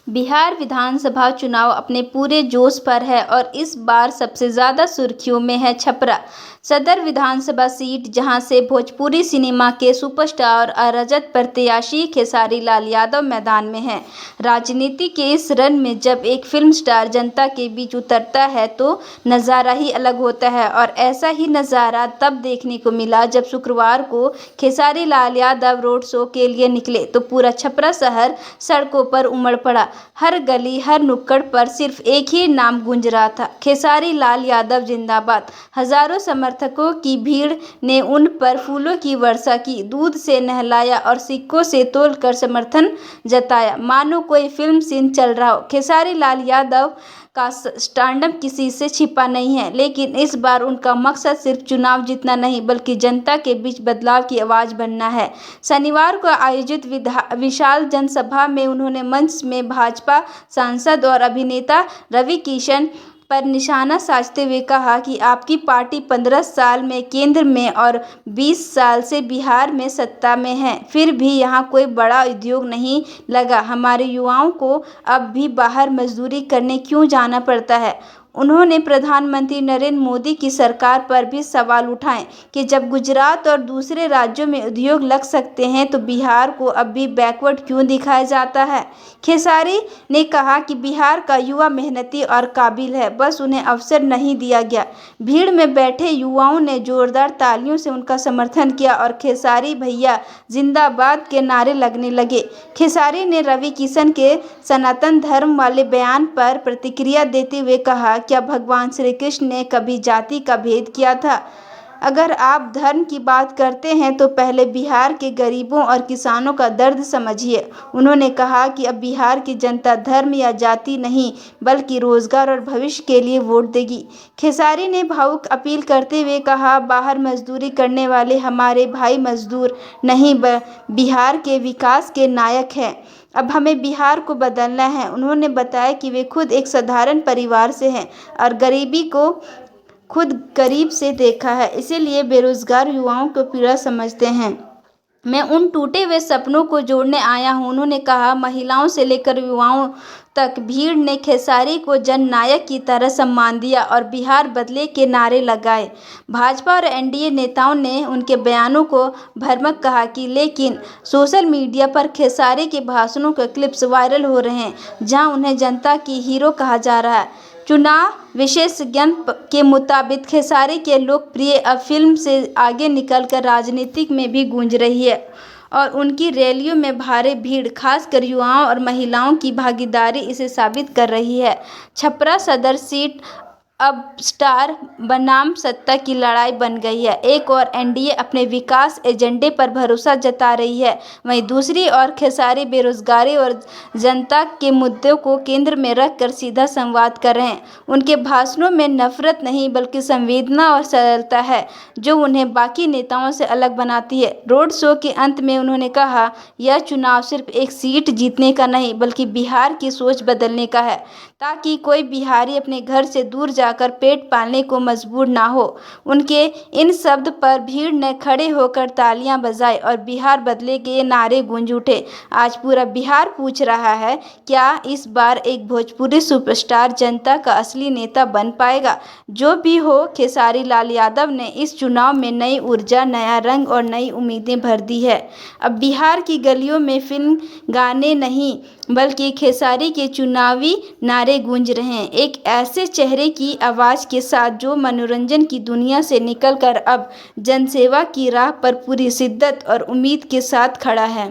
बिहार विधानसभा चुनाव अपने पूरे जोश पर है और इस बार सबसे ज्यादा सुर्खियों में है छपरा सदर विधानसभा सीट, जहां से भोजपुरी सिनेमा के सुपरस्टार और रजत प्रत्याशी खेसारी लाल यादव मैदान में हैं। राजनीति के इस रण में जब एक फिल्म स्टार जनता के बीच उतरता है तो नज़ारा ही अलग होता है, और ऐसा ही नज़ारा तब देखने को मिला जब शुक्रवार को खेसारी लाल यादव रोड शो के लिए निकले तो पूरा छपरा शहर सड़कों पर उमड़ पड़ा। हर गली, हर नुक्कड़ पर सिर्फ एक ही नाम गूंज रहा था, खेसारी लाल यादव जिंदाबाद। हजारों समर्थकों की भीड़ ने उन पर फूलों की वर्षा की, दूध से नहलाया और सिक्कों से तोलकर समर्थन जताया, मानो कोई फिल्म सीन चल रहा हो। खेसारी लाल यादव का स्टैंडअप किसी से छिपा नहीं है, लेकिन इस बार उनका मकसद सिर्फ चुनाव जीतना नहीं बल्कि जनता के बीच बदलाव की आवाज बनना है। शनिवार को आयोजित विशाल जनसभा में उन्होंने मंच में भाजपा सांसद और अभिनेता रवि किशन पर निशाना साधते हुए कहा कि आपकी पार्टी 15 साल में केंद्र में और 20 साल से बिहार में सत्ता में है, फिर भी यहाँ कोई बड़ा उद्योग नहीं लगा। हमारे युवाओं को अब भी बाहर मजदूरी करने क्यों जाना पड़ता है। उन्होंने प्रधानमंत्री नरेंद्र मोदी की सरकार पर भी सवाल उठाए कि जब गुजरात और दूसरे राज्यों में उद्योग लग सकते हैं तो बिहार को अब भी बैकवर्ड क्यों दिखाया जाता है। खेसारी ने कहा कि बिहार का युवा मेहनती और काबिल है, बस उन्हें अवसर नहीं दिया गया। भीड़ में बैठे युवाओं ने जोरदार तालियों से उनका समर्थन किया और खेसारी भैया जिंदाबाद के नारे लगने लगे। खेसारी ने रवि किशन के सनातन धर्म वाले बयान पर प्रतिक्रिया देते हुए कहा, क्या भगवान श्री कृष्ण ने कभी जाति का भेद किया था? अगर आप धर्म की बात करते हैं तो पहले बिहार के गरीबों और किसानों का दर्द समझिए। उन्होंने कहा कि अब बिहार की जनता धर्म या जाति नहीं बल्कि रोजगार और भविष्य के लिए वोट देगी। खेसारी ने भावुक अपील करते हुए कहा, बाहर मजदूरी करने वाले हमारे भाई मजदूर नहीं बिहार के विकास के नायक हैं। अब हमें बिहार को बदलना है। उन्होंने बताया कि वे खुद एक साधारण परिवार से हैं और गरीबी को खुद करीब से देखा है, इसीलिए बेरोजगार युवाओं को पीड़ा समझते हैं। मैं उन टूटे हुए सपनों को जोड़ने आया हूं। उन्होंने कहा, महिलाओं से लेकर युवाओं तक भीड़ ने खेसारी को जननायक की तरह सम्मान दिया और बिहार बदले के नारे लगाए। भाजपा और एनडीए नेताओं ने उनके बयानों को भ्रामक कहा कि लेकिन सोशल मीडिया पर खेसारी के भाषणों के क्लिप्स वायरल हो रहे हैं जहां उन्हें जनता की हीरो कहा जा रहा है। चुनाव विशेषज्ञ के मुताबिक खेसारी के लोकप्रिय अब फिल्म से आगे निकलकर राजनीतिक में भी गूंज रही है और उनकी रैलियों में भारी भीड़, खासकर युवाओं और महिलाओं की भागीदारी इसे साबित कर रही है। छपरा सदर सीट अब स्टार बनाम सत्ता की लड़ाई बन गई है। एक और एनडीए अपने विकास एजेंडे पर भरोसा जता रही है, वहीं दूसरी ओर खेसारी बेरोजगारी और जनता के मुद्दों को केंद्र में रखकर सीधा संवाद कर रहे हैं। उनके भाषणों में नफरत नहीं बल्कि संवेदना और सरलता है जो उन्हें बाकी नेताओं से अलग बनाती है। रोड शो के अंत में उन्होंने कहा, यह चुनाव सिर्फ एक सीट जीतने का नहीं बल्कि बिहार की सोच बदलने का है, ताकि कोई बिहारी अपने घर से दूर जाकर पेट पालने को मजबूर ना हो। उनके इन शब्द पर भीड़ ने खड़े होकर तालियां बजाई और बिहार बदले के नारे गूंज उठे। आज पूरा बिहार पूछ रहा है, क्या इस बार एक भोजपुरी सुपरस्टार जनता का असली नेता बन पाएगा? जो भी हो, खेसारी लाल यादव ने इस चुनाव में नई ऊर्जा, नया रंग और नई उम्मीदें भर दी है। अब बिहार की गलियों में फिल्म गाने नहीं बल्कि खेसारी के चुनावी नारे गूंज रहे हैं, एक ऐसे चेहरे की आवाज़ के साथ जो मनोरंजन की दुनिया से निकलकर अब जनसेवा की राह पर पूरी शिद्दत और उम्मीद के साथ खड़ा है।